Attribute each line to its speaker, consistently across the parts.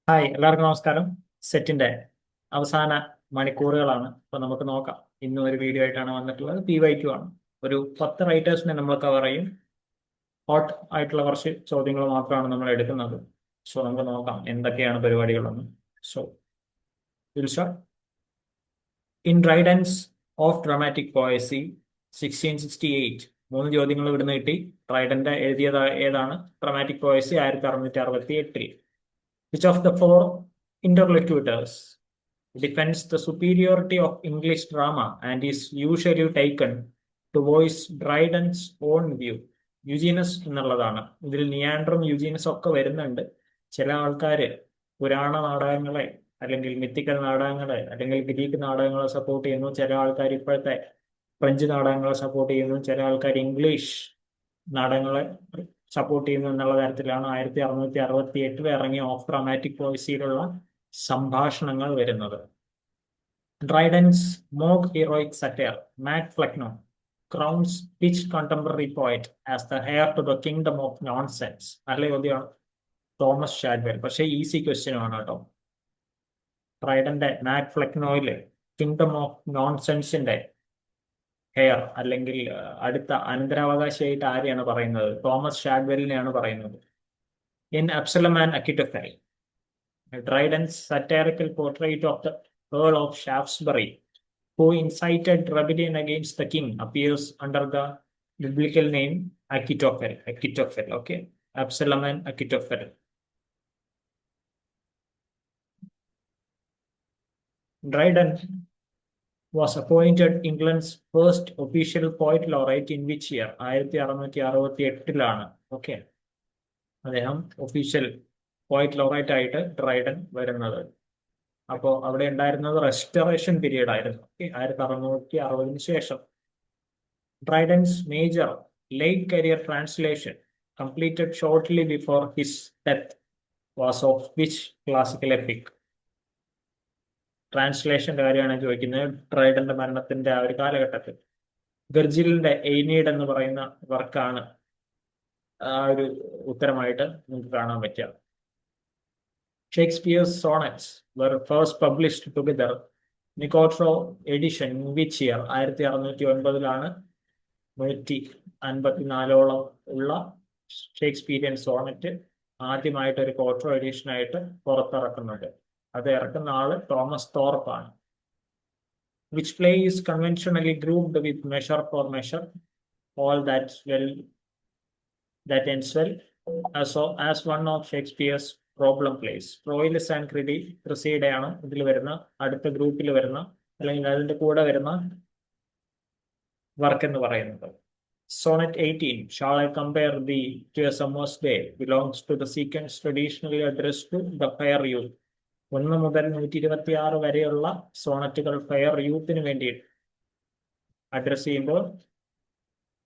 Speaker 1: Hi, എല്ലാവർക്കും നമസ്കാരം. സെറ്റിന്റെ അവസാന മണിക്കൂറുകളാണ്. അപ്പൊ നമുക്ക് നോക്കാം. ഇന്നും ഒരു വീഡിയോ ആയിട്ടാണ് വന്നിട്ടുള്ളത്. PYQ ആണ്. ഒരു 10 റൈറ്റേഴ്സിനെ നമ്മൾ കവർ ചെയ്യും. ഹോട്ട് ആയിട്ടുള്ള കുറച്ച് ചോദ്യങ്ങൾ മാത്രമാണ് നമ്മൾ എടുക്കുന്നത്. സോ നമുക്ക് നോക്കാം എന്തൊക്കെയാണ് പരിപാടികളെന്ന്. So will start. In Dryden's of dramatic poesy 1668. മൂന്ന് ചോദ്യങ്ങൾ ഇവിടുന്ന് കിട്ടി. ഡ്രൈഡന്റെ എഴുതിയത് ഏതാണ്? Dramatic poesy 1668. Which of the four interlocutors defends the superiority of English drama and is usually taken to voice Dryden's own view? യുജീനസ് എന്നുള്ളതാണ്. ഇതിൽ നിയാൻഡറും യുജീനസും ഒക്കെ വരുന്നുണ്ട്. ചില ആൾക്കാര് പുരാണ നാടകങ്ങളെ അല്ലെങ്കിൽ മിത്തിക്കൽ നാടകങ്ങളെ അല്ലെങ്കിൽ ഗ്രീക്ക് നാടകങ്ങളെ സപ്പോർട്ട് ചെയ്യുന്നു. ചില ആൾക്കാർ ഇപ്പോഴത്തെ ഫ്രഞ്ച് നാടകങ്ങളെ സപ്പോർട്ട് ചെയ്യുന്നു. ചില ആൾക്കാർ ഇംഗ്ലീഷ് നാടകങ്ങളെ സപ്പോർട്ട് ചെയ്യുന്നു എന്നുള്ള തരത്തിലാണ് 1668 ഇറങ്ങിയ ഓഫ് ഡ്രാമാറ്റിക് പോയസിയിലുള്ള സംഭാഷണങ്ങൾ വരുന്നത്. Dryden's mock heroic satire Mac Flecknoe crowns which contemporary poet as the heir to the kingdom of nonsense. നല്ല ചോദ്യമാണ്. Thomas Shadwell. പക്ഷേ ഈസി ക്വസ്റ്റ്യൻ ആണ് കേട്ടോ. ഡ്രൈഡന്റെ മാറ്റ് ഫ്ലെക്നോയില് കിങ്ഡം ഓഫ് നോൺസെൻസിന്റെ ഹെയർ അല്ലെങ്കിൽ അടുത്ത അനന്തരാവകാശിയായിട്ട് ആരെയാണ് പറയുന്നത്? തോമസ് ഷാഡ്വെലിനെയാണ് പറയുന്നത്. In Absalom and Achitophel, Dryden's satirical portrait of the Earl of Shaftesbury, who incited rebellion against the king, appears under the biblical name Achitophel. Achitophel, okay? Absalom and Achitophel. Dryden was appointed England's first official poet laureate in which year? 1668 okay. അദ്ദേഹം official poet laureate ആയിട്ട് Dryden വരുന്നത്. അപ്പോൾ അവിടെ ഉണ്ടായിരുന്നത് restoration period ആയിരുന്നു. 1660 ശേഷം. Dryden's major late career translation completed shortly before his death was of which classical epic? ട്രാൻസ്ലേഷന്റെ കാര്യമാണ് ചോദിക്കുന്നത്. ഡ്രൈഡന്റെ മരണത്തിന്റെ ആ ഒരു കാലഘട്ടത്തിൽ ഗർജിലിന്റെ എയ്നീഡ് എന്ന് പറയുന്ന വർക്കാണ് ആ ഒരു ഉത്തരമായിട്ട് നമുക്ക് കാണാൻ പറ്റുക. Shakespeare's sonnets were first published together. Nicotro edition in which year? 1609 154 ഉള്ള ഷേക്സ്പീരിയൻ സോണറ്റ് ആദ്യമായിട്ട് ഒരു കോട്രോ എഡിഷൻ ആയിട്ട് പുറത്തിറക്കുന്നുണ്ട്. അത് ഇറക്കുന്ന ആള് Thomas തോർപ്പാണ്. Which play is conventionally grouped with measure for measure, all that ends well, as one of Shakespeare's problem plays? Troilus and Criseyde ആണ് ഇതിൽ വരുന്ന അടുത്ത ഗ്രൂപ്പിൽ വരുന്ന അല്ലെങ്കിൽ അതിന്റെ കൂടെ വരുന്ന വർക്ക് എന്ന് പറയുന്നത്. Sonnet 18, shall I compare thee to a summer's day, belongs to the sequence traditionally address to the fair youth. 1 മുതൽ 126 വരെയുള്ള സോണറ്റുകൾ ഫെയർ യൂത്തിന് വേണ്ടി അഡ്രസ് ചെയ്യുമ്പോൾ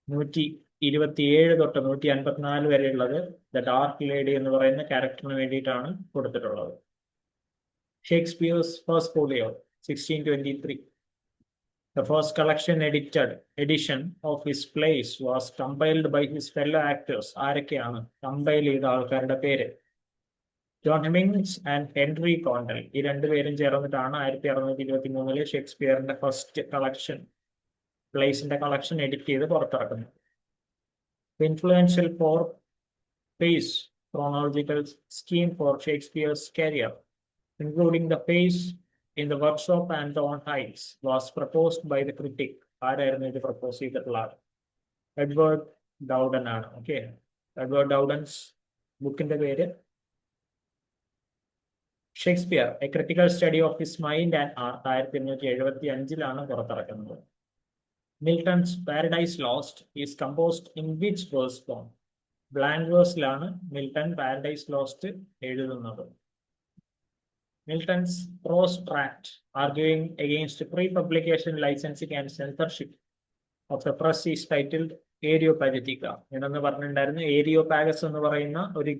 Speaker 1: 127 തൊട്ട് 154 വരെയുള്ളത് ദ ഡാർക്ക് ലേഡി എന്ന് പറയുന്ന ക്യാരക്ടറിന് വേണ്ടിയിട്ടാണ് കൊടുത്തിട്ടുള്ളത്. Shakespeare's first folio 1623. The first edition of his plays was compiled by his fellow actors. ആരൊക്കെയാണ് കമ്പൈൽ ചെയ്ത ആൾക്കാരുടെ പേര്? John Heminges and Henry Condell. ഈ രണ്ടുപേരും ചേർന്നിട്ടാണ് 1623 ഷേക്സ്പിയറിന്റെ ഫസ്റ്റ് കളക്ഷൻ പ്ലേസിന്റെ കളക്ഷൻ എഡിറ്റ് ചെയ്ത് പുറത്തിറക്കുന്നത്. Influential four-phase chronological scheme for Shakespeare's career, including the phase in the workshop and on Heights, was proposed by the critic. ആരായിരുന്നു ഇത് പ്രപ്പോസ് ചെയ്തിട്ടുള്ള? എഡ്വേർഡ് ഡൗഡൻ ആണ്. ഓക്കെ. എഡ്വേർഡ് ഡൗഡൻസ് ബുക്കിന്റെ പേര് Shakespeare a critical study of his mind and art 1875 പുറത്തിറക്കുന്നത്. Milton's paradise lost is composed in which verse form? Blank വേഴ്സിലാണ് Milton paradise lost എഴുതുന്നത്. Milton's prose tract arguing against pre publication licensing and censorship of the press is titled Areopagitica എന്നു പറഞ്ഞിട്ടുണ്ടായിരുന്നു. ഏരിയോപാഗസ് എന്ന് പറയുന്ന ഒരു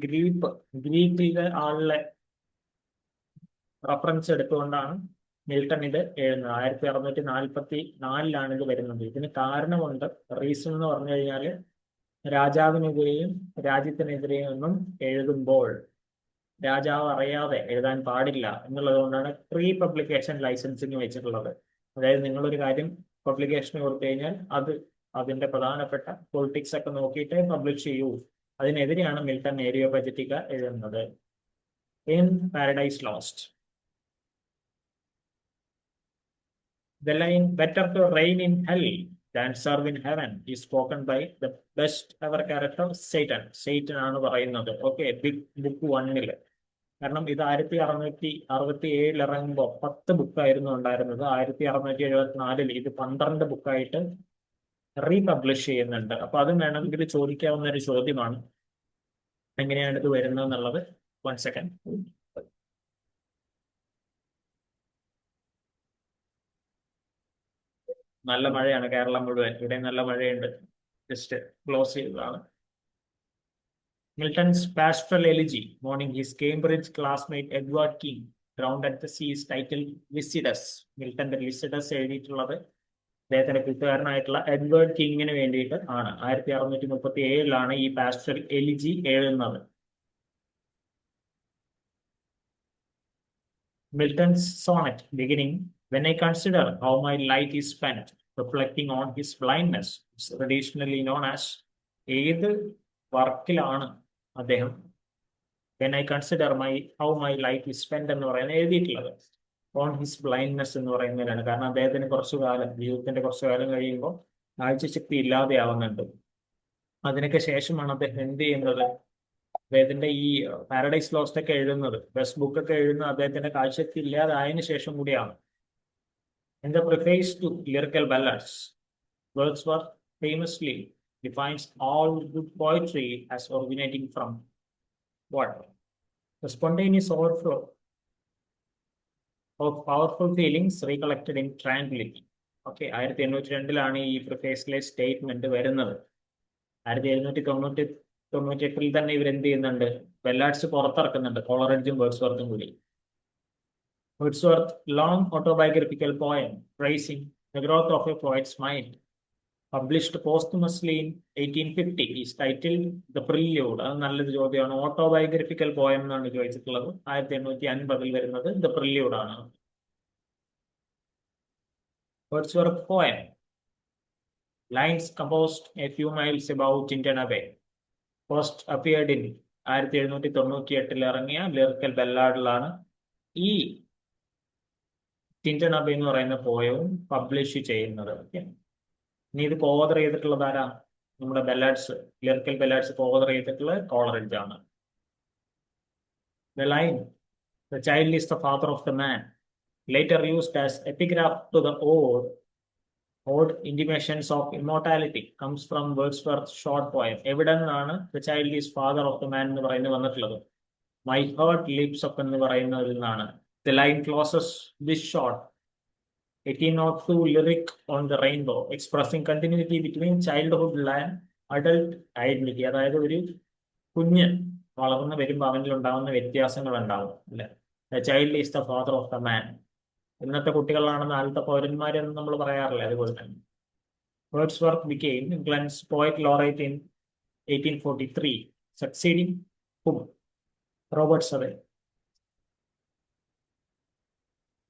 Speaker 1: ഗ്രീക്കിലെ ആളിലെ reference എടുത്തുകൊണ്ടാണ് Milton ഇത് എഴുതുന്നത്. 1644 ഇത് വരുന്നത്. ഇതിന് കാരണമുണ്ട്. റീസൺ എന്ന് പറഞ്ഞു കഴിഞ്ഞാൽ രാജാവിനെതിരെയും രാജ്യത്തിനെതിരെയും ഒന്നും എഴുതുമ്പോൾ രാജാവ് അറിയാതെ എഴുതാൻ പാടില്ല എന്നുള്ളത് കൊണ്ടാണ് പ്രീ പബ്ലിക്കേഷൻ ലൈസൻസിങ് വെച്ചിട്ടുള്ളത്. അതായത് നിങ്ങളൊരു കാര്യം പബ്ലിക്കേഷന് കൊടുത്തു കഴിഞ്ഞാൽ അതിന്റെ പ്രധാനപ്പെട്ട പൊളിറ്റിക്സ് ഒക്കെ നോക്കിയിട്ട് പബ്ലിഷ് ചെയ്യൂ. അതിനെതിരെയാണ് മിൽട്ടൺ ഏരിയോപജറ്റിക്ക എഴുതുന്നത്. In paradise lost, the line "better to reign in hell than serve in heaven" is spoken by the best ever character Satan. Satan ആണ് പറയുന്നത്. ഓക്കെ, ബിഗ് ബുക്ക് 1-ല്. കാരണം ഇത് 1667 ഇറങ്ങുമ്പോൾ 10 ബുക്കായിരുന്നു ഉണ്ടായിരുന്നത്. 1674 ഇത് 12 ബുക്കായിട്ട് റീപബ്ലിഷ് ചെയ്യുന്നുണ്ട്. അപ്പൊ അത് വേണമെങ്കിൽ ചോദിക്കാവുന്ന ഒരു ചോദ്യമാണ്, എങ്ങനെയാണ് ഇത് വരുന്നത് എന്നുള്ളത്. 1 സെക്കൻഡ്. നല്ല മഴയാണ് കേരളം മുഴുവൻ. ഇവിടെ നല്ല മഴയുണ്ട്. ജസ്റ്റ് ക്ലോസ് ചെയ്തതാണ്. Milton's pastoral elegy morning his Cambridge classmate Edward king drowned at the സീസ് ടൈറ്റിൽ ലിസിഡസ്. മിൽട്ടന്റെ ലിസിഡസ് എഴുതിയിട്ടുള്ളത് അദ്ദേഹത്തിന്റെ കൂട്ടുകാരനായിട്ടുള്ള എഡ്വേർഡ് കിങ്ങിന് വേണ്ടിയിട്ട് ആണ്. 1637 ഈ പാസ്റ്ററൽ എലിജി എഴുതുന്നത്. Milton's sonnet beginning, "When I consider how my light is spent reflecting on his blindness," is traditionally known as ഏത് വർക്കിലാണ് അദ്ദേഹം "When I consider how my light is spent" എന്ന് പറയുന്നത് എഴുതിയിട്ടുള്ളത്? ഓൺ ഹിസ് ബ്ലൈൻഡ്നെസ് എന്ന് പറയുന്നതിലാണ്. കാരണം അദ്ദേഹത്തിന് ജീവിതത്തിന്റെ കുറച്ചു കാലം കഴിയുമ്പോൾ കാഴ്ചശക്തി ഇല്ലാതെയാവുന്നുണ്ട്. അതിനൊക്കെ ശേഷമാണ് അദ്ദേഹം എന്ത് ചെയ്യുന്നത്? അദ്ദേഹത്തിന്റെ ഈ പാരഡൈസ് ലോസ്റ്റ് ഒക്കെ എഴുതുന്നത്, ബെസ്റ്റ് ബുക്ക് ഒക്കെ എഴുതുന്നത് അദ്ദേഹത്തിന്റെ കാഴ്ചശക്തി ഇല്ലാതായതിനു ശേഷം കൂടിയാണ്. In the preface to Lyrical Ballads, Wordsworth famously defines all good poetry as originating from what? The spontaneous overflow of powerful feelings recollected in tranquility. Okay, 1892 ഈ പ്രിഫേസിലെ സ്റ്റേറ്റ്മെന്റ് വരുന്നത്. 1798 തന്നെ ഇവരെന്ത് ചെയ്യുന്നുണ്ട്? ബെല്ലാഡ്സ് പുറത്തിറക്കുന്നുണ്ട്, കോളറിഡ്ജും വേർഡ്സ്വർത്തും കൂടി. Wordsworth's long autobiographical poem praising the growth of a poet's mind, published posthumously in 1850, is titled The Prelude. അത് നല്ലൊരു ചോദ്യമാണ്. Autobiographical poem എന്നാണ് ചോദിച്ചിട്ടുള്ളത്. 1850 വരുന്നത് The Prelude ആണ്. Wordsworth poem, lines composed a few miles above Tinternabay, first appeared in 1798 ഇറങ്ങിയ lyrical ബെല്ലാഡിലാണ് ഈ ടിന്റണബേ എന്ന് പറയുന്ന പോയവും പബ്ലിഷ് ചെയ്യുന്നത്. ഇനി ഇത് കോവർ ചെയ്തിട്ടുള്ളത് ആരാ? നമ്മുടെ ബെല്ലാഡ്സ്, ലിറിക്കൽ ബെല്ലാഡ്സ് കോവർ ചെയ്തിട്ടുള്ളത് കോളറിഡ്ജ് ആണ്. The line, "The child is the father of the man," later used as epigraph to the odd intimations of immortality, comes from Wordsworth's short poem. എവിടെ നിന്നാണ് "The child is father of the man" എന്ന് പറയുന്നത് വന്നിട്ടുള്ളത്? "My heart leaps up" എന്ന് പറയുന്നതിൽ നിന്നാണ്. The line closes this short 1802 lyric on the rainbow, expressing continuity between childhood and adult identity. അതായത് ഒരു കുഞ്ഞ് വളർന്നു വരുമ്പോൾ അവനിൽ ഉണ്ടാകുന്ന വ്യത്യാസങ്ങൾ ഉണ്ടാവും അല്ലെ? The child is the father of the man. ഇന്നത്തെ കുട്ടികളാണ് നാളത്തെ പൗരന്മാരെന്ന് നമ്മൾ പറയാറില്ല. അതുപോലെ തന്നെ Wordsworth became England's poet laureate in 1843, succeeding whom? Robert Southey.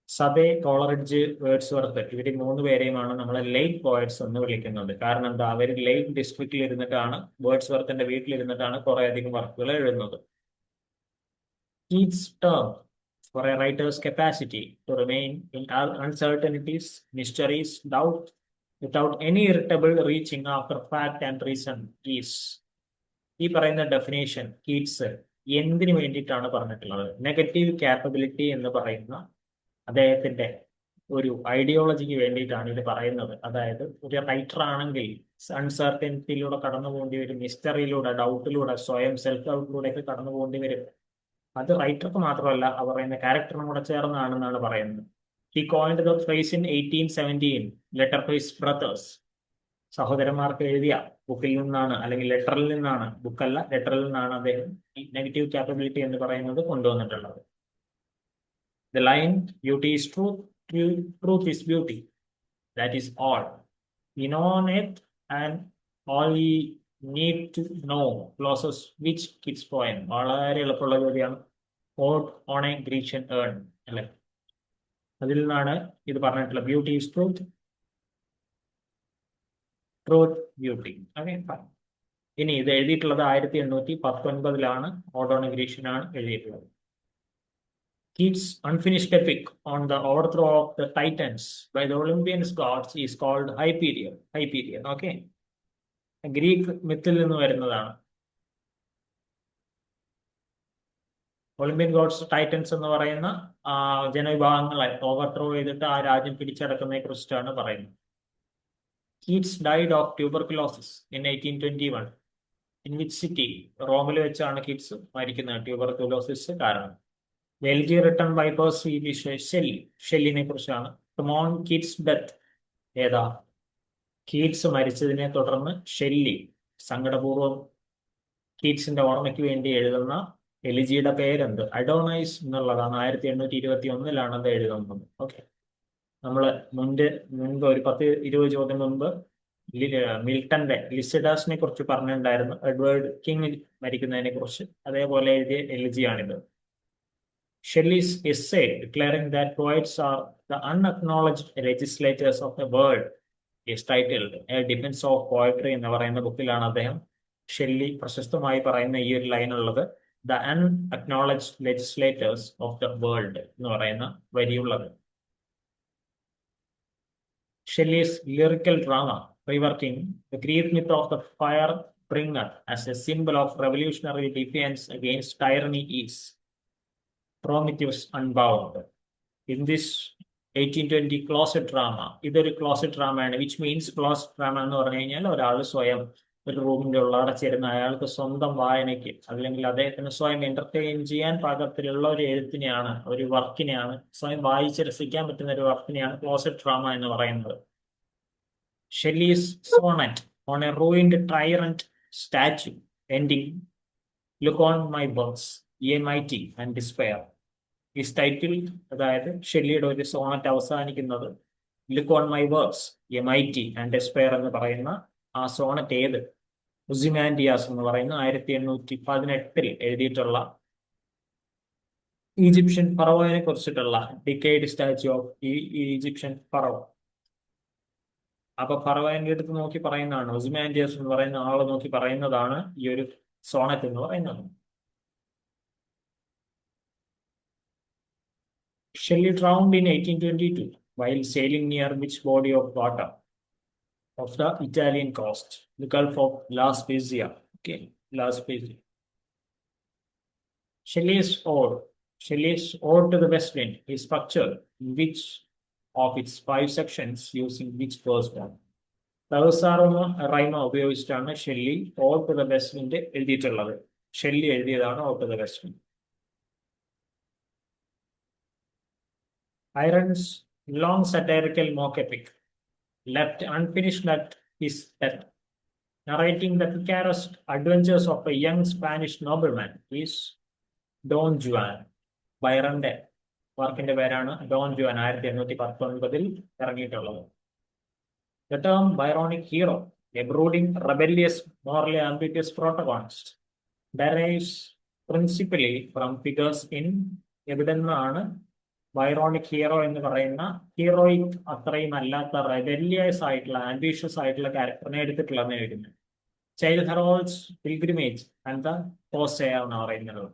Speaker 1: സബേ, Coleridge, Wordsworth, ഇവർ 3 പേരെയുമാണ് നമ്മൾ ലേറ്റ് പോയറ്റ്സ് എന്ന് വിളിക്കുന്നത്. കാരണം എന്താ? അവർ ലേറ്റ് ഡിസ്ട്രിക്റ്റിൽ ഇരുന്നിട്ടാണ്, വേർഡ്സ്വർത്തിന്റെ വീട്ടിലിരുന്നിട്ടാണ് കുറെ അധികം വർക്കുകൾ എഴുതുന്നത്. Keats' term for a writer's capacity to remain in uncertainties, mysteries, doubt, without any irritable reaching after fact and reason is. ഈ പറയുന്ന ഡെഫിനേഷൻ കീറ്റ്സ് എന്തിനു വേണ്ടിയിട്ടാണ് പറഞ്ഞിട്ടുള്ളത്? നെഗറ്റീവ് ക്യാപ്പബിലിറ്റി എന്ന് പറയുന്ന അദ്ദേഹത്തിന്റെ ഒരു ഐഡിയോളജിക്ക് വേണ്ടിയിട്ടാണ് ഇത് പറയുന്നത്. അതായത് ഒരു റൈറ്റർ ആണെങ്കിൽ അൺസർട്ടനിറ്റിയിലൂടെ കടന്നു പോകേണ്ടി വരും, മിസ്റ്ററിയിലൂടെ, ഡൗട്ടിലൂടെ, സ്വയം സെൽഫ് ഡൗട്ടിലൂടെയൊക്കെ കടന്നു പോകേണ്ടി വരും. അത് റൈറ്റർക്ക് മാത്രമല്ല, അവർ പറയുന്ന ക്യാരക്ടറിനും കൂടെ ചേർന്നാണെന്നാണ് പറയുന്നത്. He coined the phrase in 1817, letter to his brothers. സഹോദരന്മാർക്ക് എഴുതിയ ബുക്കിൽ നിന്നാണ്, അല്ലെങ്കിൽ ലെറ്ററിൽ നിന്നാണ്, ബുക്കല്ല ലെറ്ററിൽ നിന്നാണ് അദ്ദേഹം ഈ നെഗറ്റീവ് ക്യാപ്പബിലിറ്റി എന്ന് പറയുന്നത് കൊണ്ടുവന്നിട്ടുള്ളത്. The line, "Beauty is truth, truth is beauty, that is all. We know it and all we need to know," closes which Keats poem? വളരെ എളുപ്പമുള്ള ചോദ്യമാണ്. Odd on A Grecian earn അല്ലെ, അതിൽ നിന്നാണ് ഇത് പറഞ്ഞിട്ടുള്ളത്. Beauty is truth, truth beauty. Okay, ഇനി ഇത് എഴുതിയിട്ടുള്ളത് 1819 ഓഡ് ഓൺ എ ഗ്രീഷ്യൻ ആണ് എഴുതിയിട്ടുള്ളത്. Keats' unfinished epic on the overthrow of the Titans by the Olympian gods is called Hyperion. Hyperion, okay? Greek മിത്തിൽ നിന്ന് വരുന്നതാണ്. ഒളിമ്പ്യൻ ഗോഡ്സ് ടൈറ്റൻസ് എന്ന് പറയുന്ന ജനവിഭാഗങ്ങളെ ഓവർത്രോ ചെയ്തിട്ട് ആ രാജ്യം പിടിച്ചടക്കുന്നതിനെ കുറിച്ചിട്ടാണ് പറയുന്നത്. Keats died of tuberculosis in 1821. In which city? റോമിൽ വെച്ചാണ് കീറ്റ്സ് മരിക്കുന്നത് ട്യൂബർകുലോസിസ് കാരണം. Elegy written by Percy Shelley, ഷെല്ലിനെ കുറിച്ചാണ്. മോൺ കീറ്റ്സ് ഡെത്ത് ഏതാ? കീറ്റ്സ് മരിച്ചതിനെ തുടർന്ന് ഷെല്ലി സങ്കടപൂർവ്വം കീറ്റ്സിന്റെ ഓർമ്മയ്ക്ക് വേണ്ടി എഴുതുന്ന എലിജിയുടെ പേരെന്ത്? അഡോണൈസ് എന്നുള്ളതാണ്. 1821 അത് എഴുതുന്നത്. ഓക്കെ, നമ്മൾ മുൻപ് ഒരു 10-20 ചോദ്യം മുമ്പ് മിൽട്ടന്റെ ലിസിഡാസിനെ കുറിച്ച് പറഞ്ഞിട്ടുണ്ടായിരുന്നു, എഡ്വേർഡ് കിങ് മരിക്കുന്നതിനെ കുറിച്ച്. അതേപോലെ എഴുതിയ എലിജിയാണിത്. Shelley's essay declaring that poets are the unacknowledged legislators of the world is titled A Defense of Poetry എന്ന് പറയുന്ന ബുക്കിലാണ് അദ്ദേഹം ഷെല്ലി പ്രശസ്തമായി പറയുന്ന ഈ ഒരു ലൈൻ ഉള്ളത്. The unacknowledged legislators of the world എന്ന് പറയുന്ന വരിയുള്ളത്. Shelley's lyrical drama reworking the Greek myth of the fire bringer as a symbol of revolutionary defiance against tyranny is Prometheus Unbound. In this 1820 closet drama, ഇതൊരു closet ഡ്രാമയാണ്. Which means closet drama എന്ന് പറഞ്ഞു കഴിഞ്ഞാൽ ഒരാൾ സ്വയം ഒരു റൂമിന്റെ ഉള്ള അടച്ചിരുന്ന അയാൾക്ക് സ്വന്തം വായനയ്ക്ക് അല്ലെങ്കിൽ അദ്ദേഹത്തിന് സ്വയം എന്റർടൈൻ ചെയ്യാൻ പാകത്തിലുള്ള ഒരു എഴുത്തിനെയാണ്, ഒരു വർക്കിനെയാണ്, സ്വയം വായിച്ച് രസിക്കാൻ പറ്റുന്ന ഒരു വർക്കിനെയാണ് ക്ലോസറ്റ് ഡ്രാമ എന്ന് പറയുന്നത്. Shelley's sonnet on a ruined tyrant statue ending look on my words ye mighty and despair is titled. അതായത് ഷെല്ലിയുടെ ഒരു സോണറ്റ് അവസാനിക്കുന്നത് look on my words ye mighty and despair എന്ന് പറയുന്ന ആ സോണറ്റ് ഏത്? ഒസിമാൻഡിയാസ് എന്ന് പറയുന്ന 1818 എഴുതിയിട്ടുള്ള ഈജിപ്ഷ്യൻ ഫറവോയെ കുറിച്ചിട്ടുള്ള ഡിക്കേഡ് സ്റ്റാച്യു ഓഫ് ഈജിപ്ഷ്യൻ ഫറവോ. അപ്പൊ ഫറവോന്റെ അടുത്ത് നോക്കി പറയുന്നതാണ്, ഒസിമാൻഡിയാസ് എന്ന് പറയുന്ന ആളെ നോക്കി പറയുന്നതാണ് ഈ ഒരു സോണറ്റ് എന്ന് പറയുന്നത്. Shelley drowned in 1822 while sailing near which body of water of the Italian coast? The Gulf of La Spezia. Okay, La Spezia. Shelley's Ode to the West Wind is structured in which of its 5 sections using which first one? Rima ഉപയോഗിച്ചിട്ടാണ് Shelley ode to the west wind എഴുതിയിട്ടുള്ളത്. Shelley എഴുതിയതാണ് ode to the west wind. Byron's long satirical mock epic, left unfinished at his death, narrating the picaresque adventures of a young Spanish nobleman, is Don Juan. ബൈറന്റെ വർക്കിന്റെ പേരാണ് Don Juan. 1819 ഇറങ്ങിയിട്ടുള്ളത്. The term Byronic hero, a brooding, rebellious, morally ambiguous protagonist, derives principally from figures in എവിടെ നിന്നാണ് Byronic hero എന്ന് പറയുന്ന heroic അത്രയും അല്ലാത്ത റെബല്ലിയസ് ആയിട്ടുള്ള ആംബിഷ്യസ് ആയിട്ടുള്ള ക്യാരക്ടറിനെ എടുത്തിട്ടുള്ളതെന്ന് എഴുതുന്നത്. ചൈൽഡ് ഹെറോൾഡ്സ് പിൽഗ്രിമേജ് ആൻഡ് ദ ഹോസേയ എന്ന് പറയുന്നത്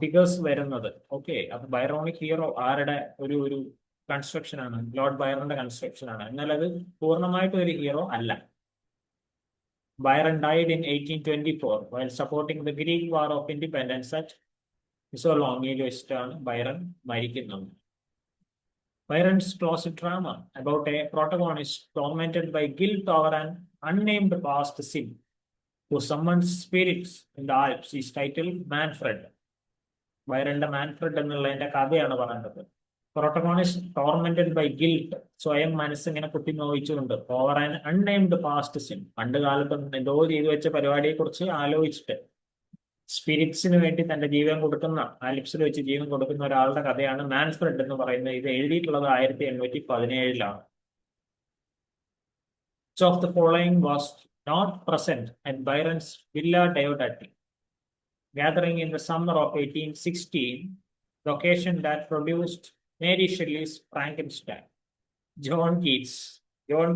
Speaker 1: ഫിഗേഴ്സ് വരുന്നത്. ഓക്കെ, അപ്പൊ ബൈറോണിക് ഹീറോ ആരുടെ ഒരു കൺസ്ട്രക്ഷൻ ആണ്? ലോർഡ് ബൈറന്റെ കൺസ്ട്രക്ഷൻ ആണ്. എന്നാൽ അത് പൂർണ്ണമായിട്ടും ഒരു ഹീറോ അല്ല. Byron died in 1824 while supporting the Greek War of Independence at മിസോളോണിയയിൽ വെച്ചിട്ടാണ് ബൈറൺ മരിക്കുന്നത്. Byron's closet drama about a protagonist tormented by guilt over an unnamed past sin who summons spirits in the Alps is titled Manfred. ബൈറന്റെ മാൻഫ്രെഡ് എന്നുള്ളതിന്റെ കഥയാണ് പറയുന്നത്. Protagonist tormented by guilt, സ്വയം മനസ്സിങ്ങനെ കുത്തി നോവിച്ചുകൊണ്ട്, over an unnamed past sin, പണ്ട് കാലത്ത് എന്തോ ചെയ്തു വെച്ച പരിപാടിയെ കുറിച്ച് ആലോചിച്ചിട്ട് സ്പിരിറ്റ്സിന് വേണ്ടി തന്റെ ജീവൻ കൊടുക്കുന്ന, ആലിപ്സിൽ വെച്ച് ജീവൻ കൊടുക്കുന്ന ഒരാളുടെ കഥയാണ് മാൻഫ്രെഡ് എന്ന് പറയുന്നത്. ഇത് എഴുതിയിട്ടുള്ളത് 1817. Which of the following was not present at Byron's Villa Diodati? gathering in the summer of 1816, the occasion that produced Mary Shelley's Frankenstein. John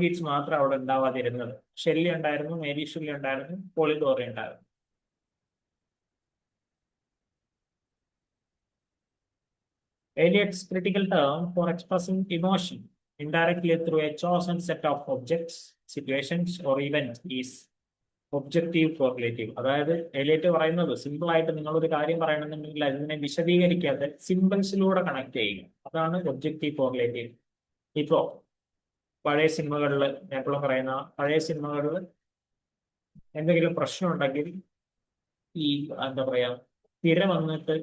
Speaker 1: Keats മാത്രം അവിടെ ഉണ്ടാവാതിരുന്നത്. ഷെല്ലി ഉണ്ടായിരുന്നു, മേരി ഷെല്ലി ഉണ്ടായിരുന്നു, പോളിഡോറി ഉണ്ടായിരുന്നു. Eliot's critical term for expressing emotion indirectly through a chosen set of objects, situations, or events is objective correlative. അതായത് Eliot പറയുന്നത് simple ആയിട്ട് നിങ്ങളൊരു കാര്യം പറയണമെന്നുണ്ടെങ്കിൽ അതിനെ വിശദീകരിക്കാതെ സിമ്പിൾസിലൂടെ കണക്ട് ചെയ്യുക. അതാണ് ഒബ്ജക്റ്റീവ് കോറിലേറ്റീവ്. ഇപ്പോ പഴയ സിനിമകളിൽ ഞാൻ എപ്പോഴും പറയുന്ന പഴയ സിനിമകളിൽ എന്തെങ്കിലും പ്രശ്നം ഉണ്ടെങ്കിൽ ഈ എന്താ പറയാ തിര വന്നിട്ട്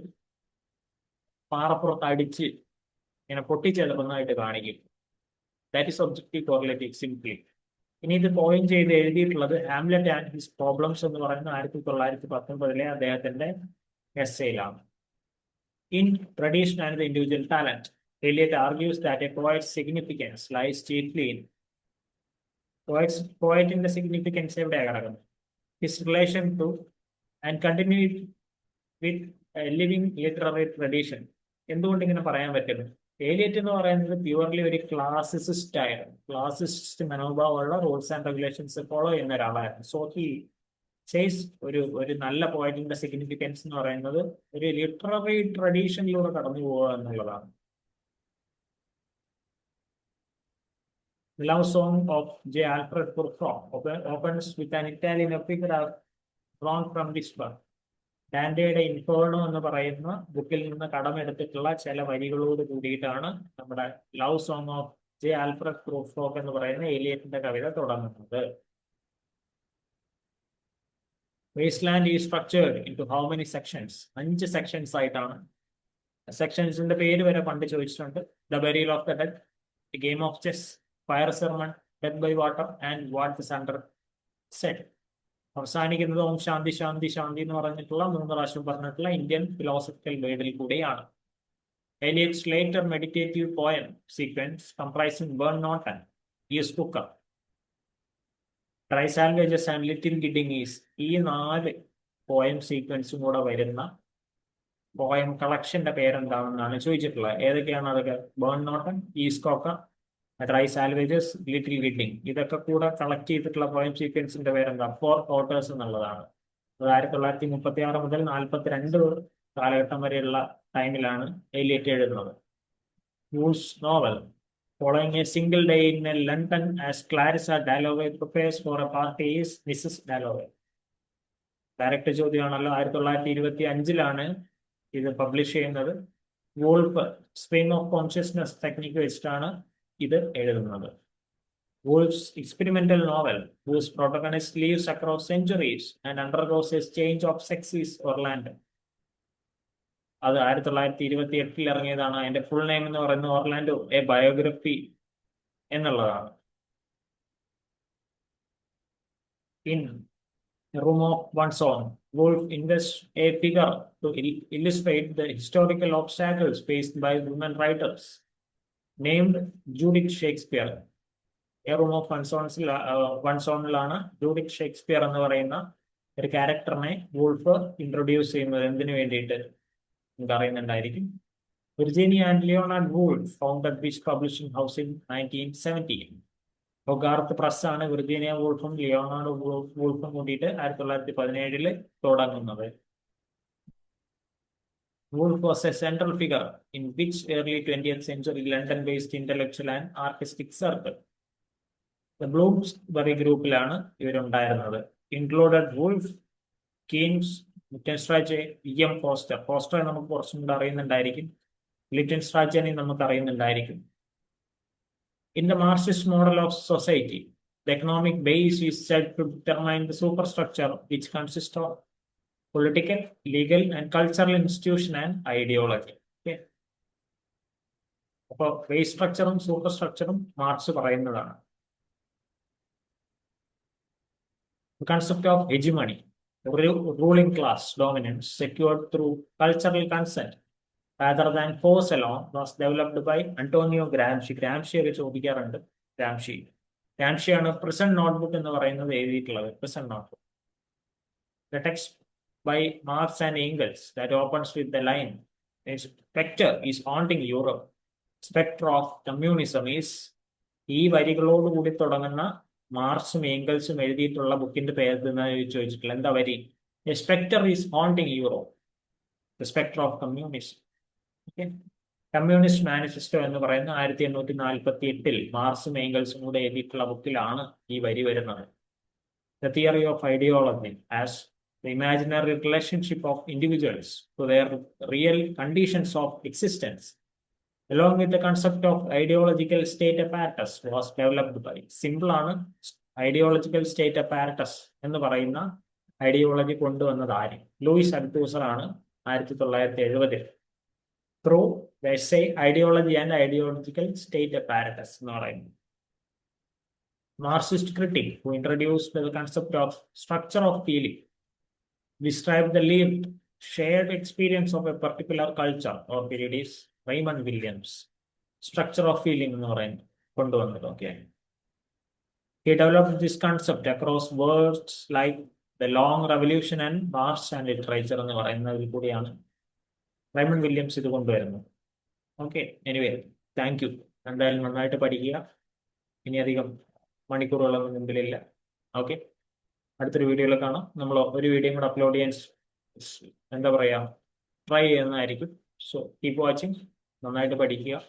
Speaker 1: പാറപ്പുറത്ത് അടിച്ച് ഇങ്ങനെ പൊട്ടിച്ചെളുപ്പമായിട്ട് കാണിക്കും. That is objective correlative simply. ഇനി ഇത് പോയിന്റ് ചെയ്ത് എഴുതിയിട്ടുള്ളത് ഹാംലെറ്റ് ആൻഡ് ഹിസ് പ്രോബ്ലംസ് എന്ന് പറയുന്ന 1919 അദ്ദേഹത്തിന്റെ എസ്സേയിലാണ്. In tradition and the individual talent, Eliot argues that a poet's significance lies chiefly in poetന്റെ സിഗ്നിഫിക്കൻസ് എവിടെയാണ് കിടക്കുന്നത്? His relation to and continue with living literary tradition. എന്തുകൊണ്ട് ഇങ്ങനെ പറയാൻ പറ്റുന്നു? ഏലിയറ്റ് എന്ന് പറയുന്നത് പ്യുവർലി ഒരു ക്ലാസിസിസ്റ്റ് ആയിരുന്നു. ക്ലാസിസ്റ്റ് മനോഭാവമുള്ള റൂൾസ് ആൻഡ് റെഗുലേഷൻസ് ഫോളോ ചെയ്യുന്ന ഒരാളായിരുന്നു. സോ ഹി സേസ് ഒരു നല്ല പോയിന്റിന്റെ സിഗ്നിഫിക്കൻസ് എന്ന് പറയുന്നത് ഒരു ലിറ്റററി ട്രഡീഷനിലൂടെ കടന്നു പോവുക എന്നുള്ളതാണ്. The love song of J. Alfred Prufrock opens with an Italian epigraph drawn from this book. ഡാന്റെയുടെ ഇൻഫേർണോ എന്ന് പറയുന്ന ബുക്കിൽ നിന്ന് കടമെടുത്തിട്ടുള്ള ചില വരികളോട് കൂടിയിട്ടാണ് നമ്മുടെ love song of J Alfred Prufrock എന്ന് പറയുന്ന ഏലിയറ്റിന്റെ കവിത തുടങ്ങുന്നത്. Wasteland is structured into how many sections? 5 sections ആയിട്ടാണ്. സെക്ഷൻസിന്റെ പേര് വരെ പണ്ട് ചോദിച്ചിട്ടുണ്ട്. The burial of the dead, game of chess, fire sermon, death by water and what the thunder said. അവസാനിക്കുന്നത് ഓം ശാന്തി ശാന്തി ശാന്തി എന്ന് പറഞ്ഞിട്ടുള്ള 3 പ്രാവശ്യം പറഞ്ഞിട്ടുള്ള ഇന്ത്യൻ ഫിലോസഫിക്കൽ വേർഡിൽ കൂടെയാണ്. Eliot's later meditative poem sequence comprising Burn Not and Is Cooker, Dry Salvages and Little Gidding is ഈ 4 poem സീക്വൻസും കൂടെ വരുന്ന പോയം കളക്ഷന്റെ പേരെന്താണെന്നാണ് ചോദിച്ചിട്ടുള്ളത്. ഏതൊക്കെയാണ് അതൊക്കെ? Burnt Norton, East Coker, Dry Salvages, Little Gidding. ഇതൊക്കെ കൂടെ കളക്ട് ചെയ്തിട്ടുള്ള പോയം സീക്വൻസിന്റെ പേരെന്താ? 4 Quarters എന്നുള്ളതാണ്. അത് 1936 മുതൽ 42 കാലഘട്ടം വരെയുള്ള ടൈമിലാണ് എലിയറ്റ് എഴുതുന്നത്. Woolf's novel following a single day in London as Clarissa Dalloway prepares for a party is Mrs Dalloway. Direct ചോദ്യമാണല്ലോ. 1925 ഇത് പബ്ലിഷ് ചെയ്യുന്നത്. Woolf stream of consciousness technique വെച്ചിട്ടാണ് ഇത് എഴുതുന്നത്. Woolf's experimental novel, whose protagonist lives across centuries and undergoes a change of sex, is Orlando. അത് 1928 ഇറങ്ങിയതാണ്. അതിന്റെ full name എന്ന് പറയുന്നത് ഓർലാൻഡോ എ ബയോഗ്രഫി എന്നുള്ളതാണ്. In A Room of One's Own, Woolf invests a figure to illustrate the historical obstacles faced by women writers named Judith Shakespeare. A room of വൺസോണിലാണ് Judith Shakespeare എന്ന് പറയുന്ന ഒരു ക്യാരക്ടറിനെ wolf introduce ചെയ്യുന്നത്. എന്തിനു വേണ്ടിയിട്ട് നിങ്ങൾക്ക് അറിയുന്നുണ്ടായിരിക്കും. Virginia and Leonard Woolf founded which publishing house in 1970. Hogarth press ആണ് വിർജീനിയ വൂൾഫും ലിയോണാർഡ് വൂൾഫും കൂടിയിട്ട് 1917 തുടങ്ങുന്നത്. Woolf was a central figure in which early 20th century London-based intellectual and artistic circle. The Bloomsbury ഗ്രൂപ്പിലാണ് ഇവരുണ്ടായിരുന്നത്. Included Woolf, Keynes, Lytton Strachey, E M. Forster. ഫോസ്റ്ററെ നമുക്ക് കുറച്ചും കൂടെ അറിയുന്നുണ്ടായിരിക്കും. ലിറ്റൻ സ്ട്രാച്ചനെ നമുക്ക് അറിയുന്നുണ്ടായിരിക്കും. In the Marxist model of society, the economic base is said to determine the superstructure which consists of political, legal and cultural institution and ideology. Okay. അപ്പോൾ base സ്ട്രക്ചറും super സ്ട്രക്ചറും marks പറയുന്നതാണ്. The concept of hegemony, ruling class dominance secured through cultural consent rather than force alone, was developed by Antonio Gramsci. Gramsci ഒക്കെ ചോദിക്കാറുണ്ട്. Gramsciയാണ് prison notebook എന്ന് പറയുന്നത് എഴുതിയിട്ടുള്ളത്. Prison notebook. The text by Marx and Engels that opens with the line, "A spectre is haunting Europe. Spectre of communism is." ഈ വരികളോട് കൂടി തുടങ്ങുന്ന മാർക്സും ഏംഗൽസും എഴുതിയിട്ടുള്ള ബുക്കിന്റെ പേര് ചോദിച്ചിട്ടില്ല. എന്താ വരി? "A spectre is haunting Europe. The spectre of communism." Okay. Communist manifesto എന്ന് പറയുന്ന 1848 മാർക്സും ഏംഗൽസും കൂടെ എഴുതിയിട്ടുള്ള ബുക്കിലാണ് ഈ വരി വരുന്നത്. The theory of ideology as the imaginary relationship of individuals to their real conditions of existence, along with the concept of ideological state apparatus, was developed by. Simple ആണ്. Ideological state apparatus എന്ന് പറയുന്ന ideology കൊണ്ടുവന്നത് ആര്? Luis Althusser ആണ് 1970. Through essay ideology and ideological state apparatus എന്ന് പറയുന്നത്. Marxist critic who introduced the concept of structure of feeling, described the lived shared experience of a particular culture or period is Raymond Williams. Structure of feeling എന്ന് പറയുന്നത് കൊണ്ടുവന്നത്. Okay. He developed this concept across words like the long revolution and Marx and literature എന്ന് പറയുന്നതിൽ കൂടിയാണ് Raymond Williams ഇത് കൊണ്ടുവരുന്നത്. Okay. Anyway, thank you. എന്തായാലും നന്നായിട്ട് പഠിക്കുക. ഇനിയധികം മണിക്കൂറുകളൊന്നും മുമ്പിലില്ല. ഓക്കെ. അടുത്തൊരു വീഡിയോയിൽ കാണാം. നമ്മൾ ഒരു വീഡിയോ കൂടെ അപ്ലോഡ് ചെയ്യാൻ എന്താ പറയുക ട്രൈ ചെയ്യുന്നതായിരിക്കും. So keep watching. നന്നായിട്ട് പഠിക്കുക.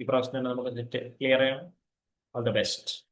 Speaker 1: ഈ പ്രാവശ്യം തന്നെ നമുക്ക് ക്ലിയർ ചെയ്യണം. All the best.